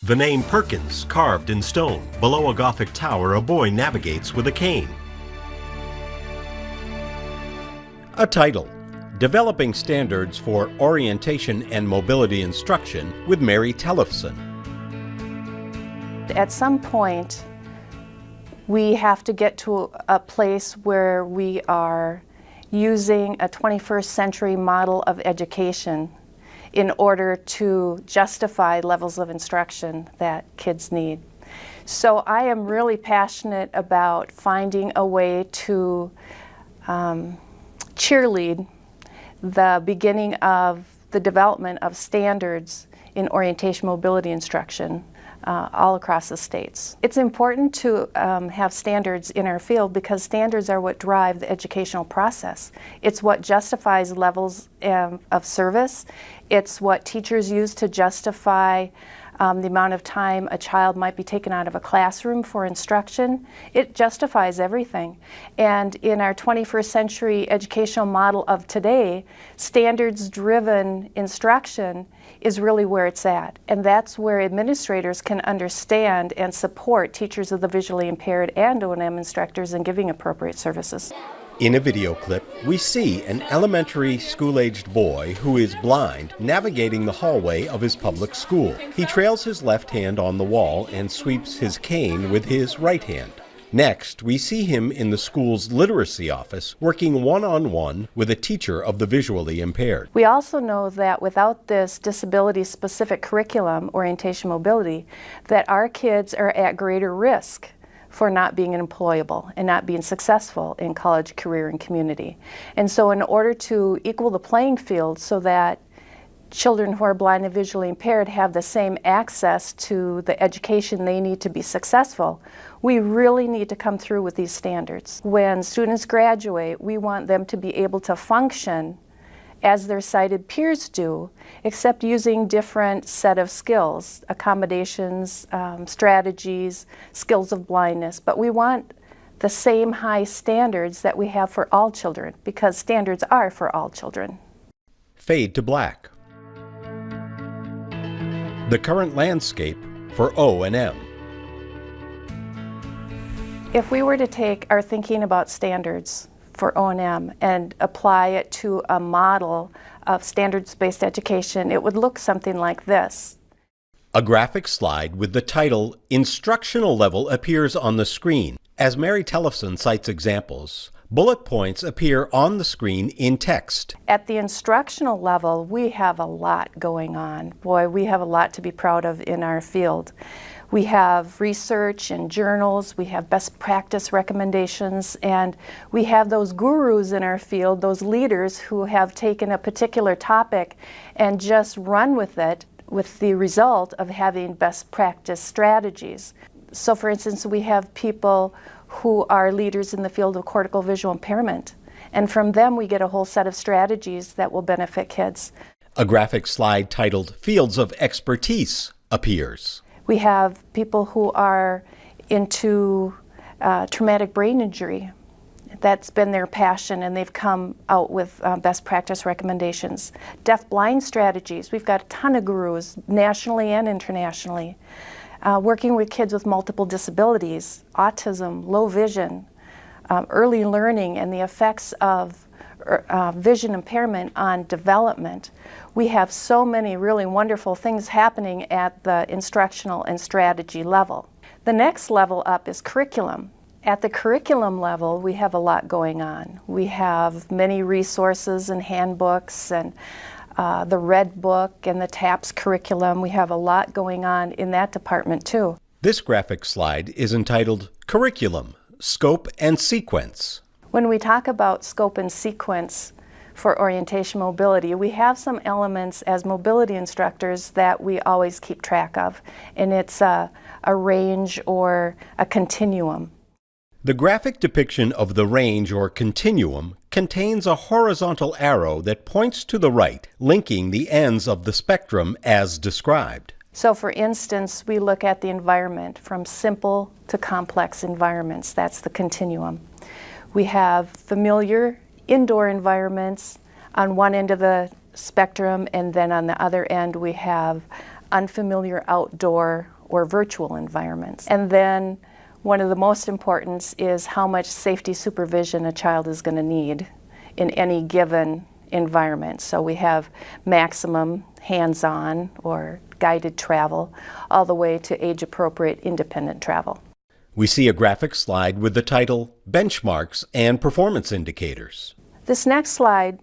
The name Perkins carved in stone. Below a Gothic tower, a boy navigates with a cane. A title: Developing Standards for Orientation and Mobility Instruction with Mary Tellefson. At some point, we have to get to a place where we are using a 21st century model of education in order to justify levels of instruction that kids need. So I am really passionate about finding a way to cheerlead the beginning of the development of standards in orientation mobility instruction all across the states. It's important to have standards in our field because standards are what drive the educational process. It's what justifies levels of service. It's what teachers use to justify the amount of time a child might be taken out of a classroom for instruction. It justifies everything. And in our 21st century educational model of today, standards-driven instruction is really where it's at. And that's where administrators can understand and support teachers of the visually impaired and O&M instructors in giving appropriate services. In a video clip, we see an elementary school-aged boy who is blind navigating the hallway of his public school. He trails his left hand on the wall and sweeps his cane with his right hand. Next, we see him in the school's literacy office working one-on-one with a teacher of the visually impaired. We also know that without this disability-specific curriculum, orientation mobility, that our kids are at greater risk for not being employable and not being successful in college, career, and community. And so in order to equal the playing field so that children who are blind and visually impaired have the same access to the education they need to be successful, we really need to come through with these standards. When students graduate, we want them to be able to function as their sighted peers do, except using different set of skills, accommodations, strategies, skills of blindness. But we want the same high standards that we have for all children, because standards are for all children. Fade to black. The current landscape for O&M. If we were to take our thinking about standards for O&M and apply it to a model of standards-based education, it would look something like this. A graphic slide with the title Instructional Level appears on the screen. As Mary Tellefson cites examples, bullet points appear on the screen in text. At the instructional level, we have a lot going on. Boy, we have a lot to be proud of in our field. We have research and journals, we have best practice recommendations, and we have those gurus in our field, those leaders who have taken a particular topic and just run with it with the result of having best practice strategies. So for instance, we have people who are leaders in the field of cortical visual impairment, and from them we get a whole set of strategies that will benefit kids. A graphic slide titled Fields of Expertise appears. We have people who are into traumatic brain injury. That's been their passion, and they've come out with best practice recommendations. Deaf-blind strategies, we've got a ton of gurus, nationally and internationally. Working with kids with multiple disabilities, autism, low vision, early learning, and the effects of vision impairment on development. We have so many really wonderful things happening at the instructional and strategy level. The next level up is curriculum. At the curriculum level, we have a lot going on. We have many resources and handbooks and the Red Book and the TAPS curriculum. We have a lot going on in that department too. This graphic slide is entitled Curriculum, Scope and Sequence. When we talk about scope and sequence for orientation mobility, we have some elements as mobility instructors that we always keep track of, and it's a range or a continuum. The graphic depiction of the range or continuum contains a horizontal arrow that points to the right, linking the ends of the spectrum as described. So for instance, we look at the environment from simple to complex environments. That's the continuum. We have familiar indoor environments on one end of the spectrum, and then on the other end we have unfamiliar outdoor or virtual environments. And then one of the most important is how much safety supervision a child is going to need in any given environment. So we have maximum hands-on or guided travel, all the way to age-appropriate independent travel. We see a graphic slide with the title Benchmarks and Performance Indicators. This next slide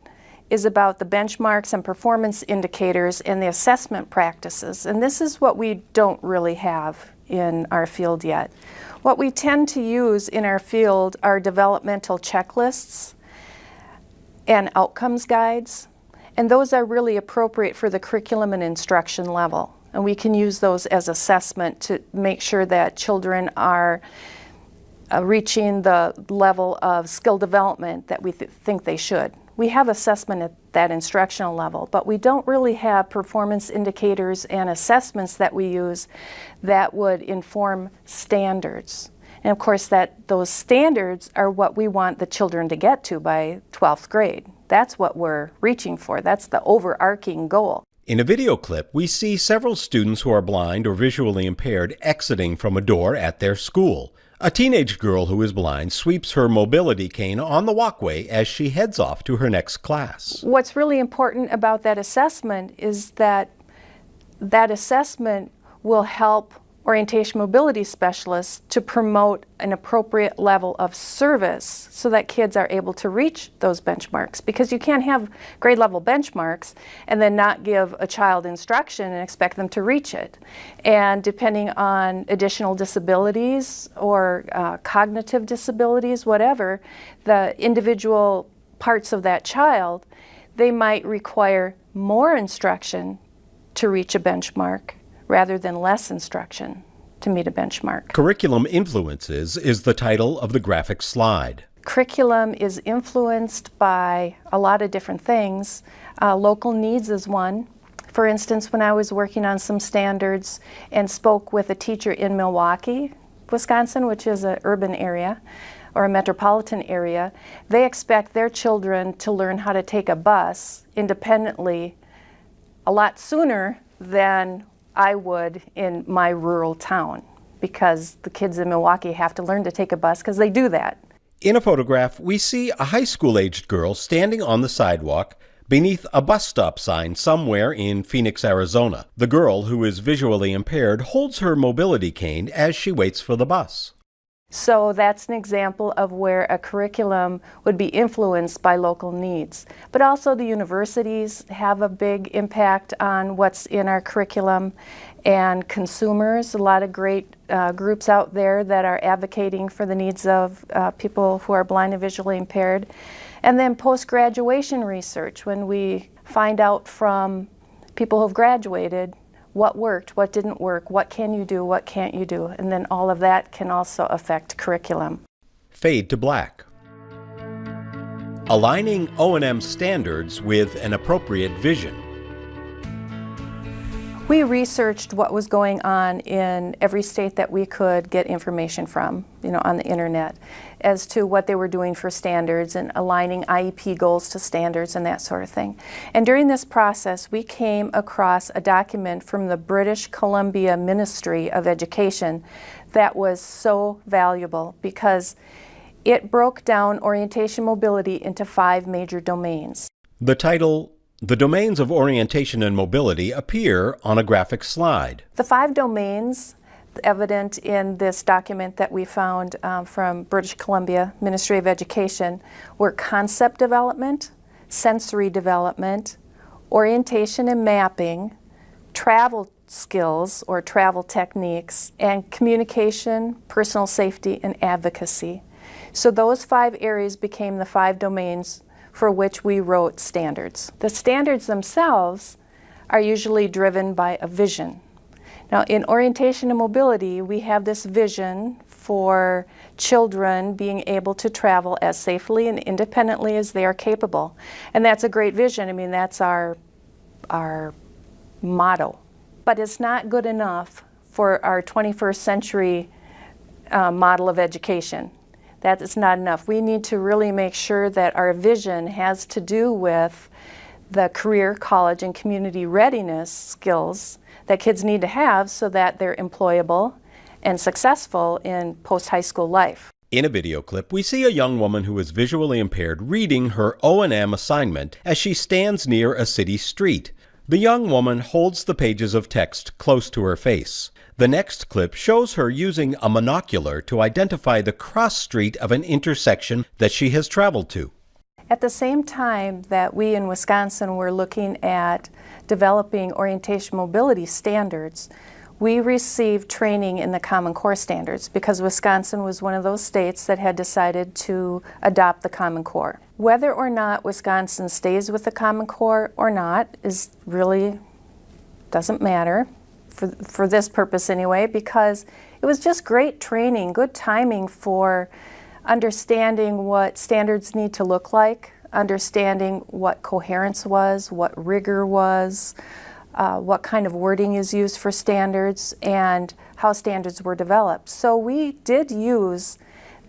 is about the benchmarks and performance indicators and the assessment practices. And this is what we don't really have in our field yet. What we tend to use in our field are developmental checklists and outcomes guides. And those are really appropriate for the curriculum and instruction level. And we can use those as assessment to make sure that children are reaching the level of skill development that we think they should. We have assessment at that instructional level, but we don't really have performance indicators and assessments that we use that would inform standards. And of course, those standards are what we want the children to get to by 12th grade. That's what we're reaching for. That's the overarching goal. In a video clip, we see several students who are blind or visually impaired exiting from a door at their school. A teenage girl who is blind sweeps her mobility cane on the walkway as she heads off to her next class. What's really important about that assessment is that assessment will help orientation mobility specialists to promote an appropriate level of service so that kids are able to reach those benchmarks. Because you can't have grade level benchmarks and then not give a child instruction and expect them to reach it. And depending on additional disabilities or cognitive disabilities, whatever, the individual parts of that child, they might require more instruction to reach a benchmark rather than less instruction to meet a benchmark. Curriculum Influences is the title of the graphic slide. Curriculum is influenced by a lot of different things. Local needs is one. For instance, when I was working on some standards and spoke with a teacher in Milwaukee, Wisconsin, which is an urban area or a metropolitan area, they expect their children to learn how to take a bus independently a lot sooner than I would in my rural town, because the kids in Milwaukee have to learn to take a bus because they do that. In a photograph, we see a high school-aged girl standing on the sidewalk beneath a bus stop sign somewhere in Phoenix, Arizona. The girl, who is visually impaired, holds her mobility cane as she waits for the bus. So that's an example of where a curriculum would be influenced by local needs. But also the universities have a big impact on what's in our curriculum, and consumers, a lot of great groups out there that are advocating for the needs of people who are blind and visually impaired. And then post-graduation research, when we find out from people who have graduated what worked, what didn't work, what can you do, what can't you do, and then all of that can also affect curriculum. Fade to black. Aligning O&M standards with an appropriate vision. We researched what was going on in every state that we could get information from, on the internet, as to what they were doing for standards and aligning IEP goals to standards and that sort of thing. And during this process, we came across a document from the British Columbia Ministry of Education that was so valuable because it broke down orientation mobility into 5 major domains. The title, The Domains of Orientation and Mobility, appear on a graphic slide. The 5 domains evident in this document that we found from British Columbia Ministry of Education were concept development, sensory development, orientation and mapping, travel skills or travel techniques, and communication, personal safety, and advocacy. So those 5 areas became the 5 domains for which we wrote standards. The standards themselves are usually driven by a vision. Now, in orientation and mobility, we have this vision for children being able to travel as safely and independently as they are capable. And that's a great vision. I mean, that's our motto. But it's not good enough for our 21st century model of education. That is not enough. We need to really make sure that our vision has to do with the career, college, and community readiness skills that kids need to have so that they're employable and successful in post-high school life. In a video clip, we see a young woman who is visually impaired reading her O&M assignment as she stands near a city street. The young woman holds the pages of text close to her face. The next clip shows her using a monocular to identify the cross street of an intersection that she has traveled to. At the same time that we in Wisconsin were looking at developing orientation mobility standards, we received training in the Common Core standards because Wisconsin was one of those states that had decided to adopt the Common Core. Whether or not Wisconsin stays with the Common Core or not is really doesn't matter for this purpose anyway, because it was just great training, good timing for understanding what standards need to look like, understanding what coherence was, what rigor was, what kind of wording is used for standards, and how standards were developed. So we did use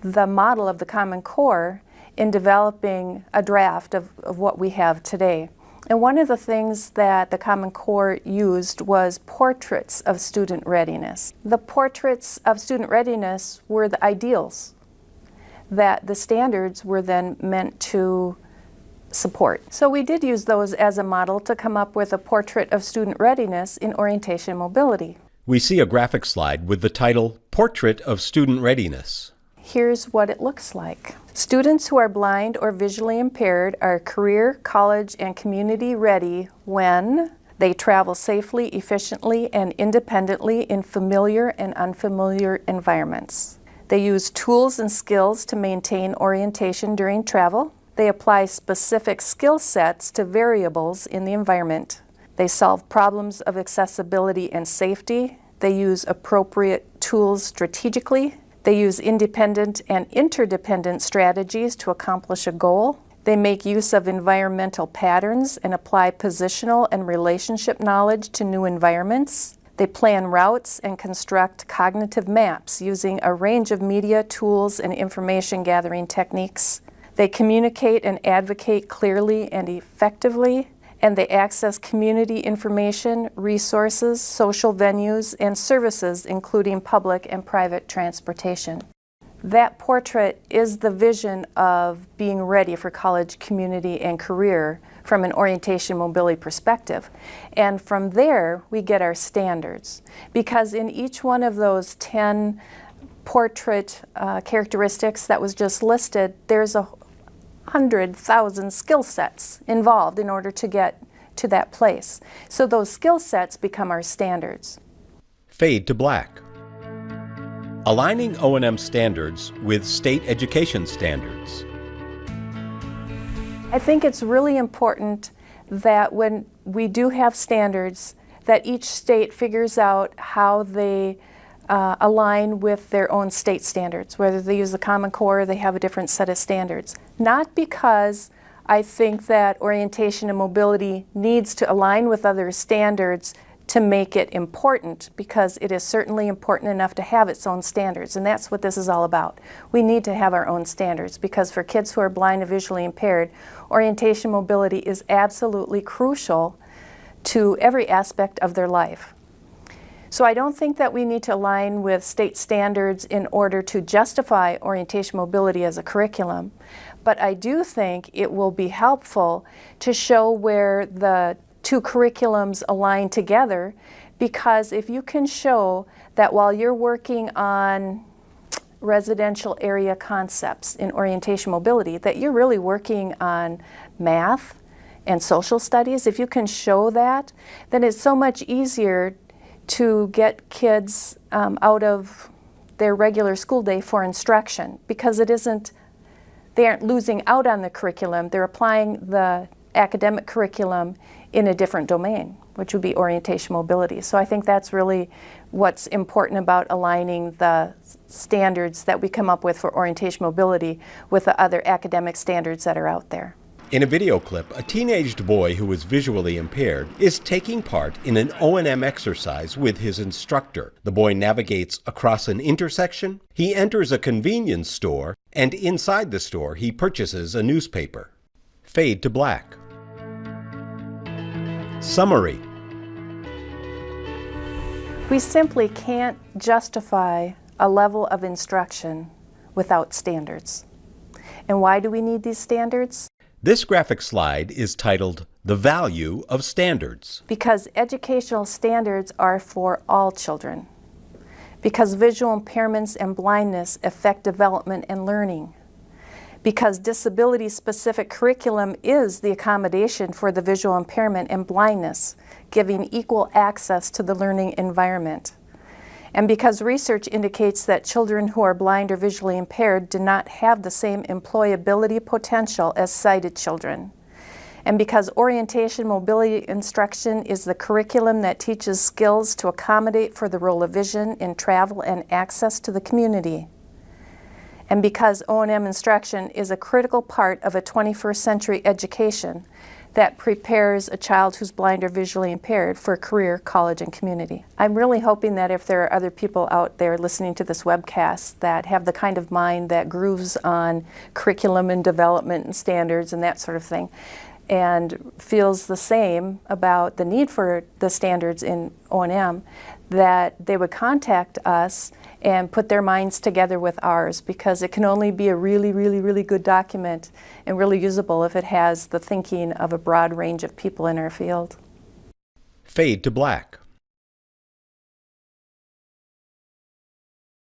the model of the Common Core in developing a draft of what we have today. And one of the things that the Common Core used was portraits of student readiness. The portraits of student readiness were the ideals that the standards were then meant to support. So we did use those as a model to come up with a portrait of student readiness in orientation mobility. We see a graphic slide with the title Portrait of Student Readiness. Here's what it looks like. Students who are blind or visually impaired are career, college, and community ready when they travel safely, efficiently, and independently in familiar and unfamiliar environments. They use tools and skills to maintain orientation during travel. They apply specific skill sets to variables in the environment. They solve problems of accessibility and safety. They use appropriate tools strategically. They use independent and interdependent strategies to accomplish a goal. They make use of environmental patterns and apply positional and relationship knowledge to new environments. They plan routes and construct cognitive maps using a range of media, tools, and information gathering techniques. They communicate and advocate clearly and effectively, and they access community information, resources, social venues, and services, including public and private transportation. That portrait is the vision of being ready for college, community, and career from an orientation mobility perspective. And from there, we get our standards. Because in each one of those 10 portrait characteristics that was just listed, there's 100,000 skill sets involved in order to get to that place. So those skill sets become our standards. Fade to black. Aligning O&M standards with state education standards. I think it's really important that when we do have standards, that each state figures out how they align with their own state standards. Whether they use the Common Core or they have a different set of standards. Not because I think that orientation and mobility needs to align with other standards to make it important, because it is certainly important enough to have its own standards, and that's what this is all about. We need to have our own standards, because for kids who are blind and visually impaired, orientation mobility is absolutely crucial to every aspect of their life. So I don't think that we need to align with state standards in order to justify orientation mobility as a curriculum, but I do think it will be helpful to show where the two curriculums align together, because if you can show that while you're working on residential area concepts in orientation mobility, that you're really working on math and social studies, if you can show that, then it's so much easier to get kids out of their regular school day for instruction, because they aren't losing out on the curriculum, they're applying the academic curriculum in a different domain, which would be orientation mobility. So I think that's really what's important about aligning the standards that we come up with for orientation mobility with the other academic standards that are out there. In a video clip, a teenaged boy who is visually impaired is taking part in an O&M exercise with his instructor. The boy navigates across an intersection, he enters a convenience store, and inside the store he purchases a newspaper. Fade to black. Summary. We simply can't justify a level of instruction without standards. And why do we need these standards? This graphic slide is titled The Value of Standards. Because educational standards are for all children. Because visual impairments and blindness affect development and learning. Because disability-specific curriculum is the accommodation for the visual impairment and blindness, giving equal access to the learning environment. And because research indicates that children who are blind or visually impaired do not have the same employability potential as sighted children. And because orientation mobility instruction is the curriculum that teaches skills to accommodate for the role of vision in travel and access to the community. And because O&M instruction is a critical part of a 21st century education that prepares a child who's blind or visually impaired for career, college, and community. I'm really hoping that if there are other people out there listening to this webcast that have the kind of mind that grooves on curriculum and development and standards and that sort of thing, and feels the same about the need for the standards in O&M, that they would contact us and put their minds together with ours, because it can only be a really, really, really good document and really usable if it has the thinking of a broad range of people in our field. Fade to black.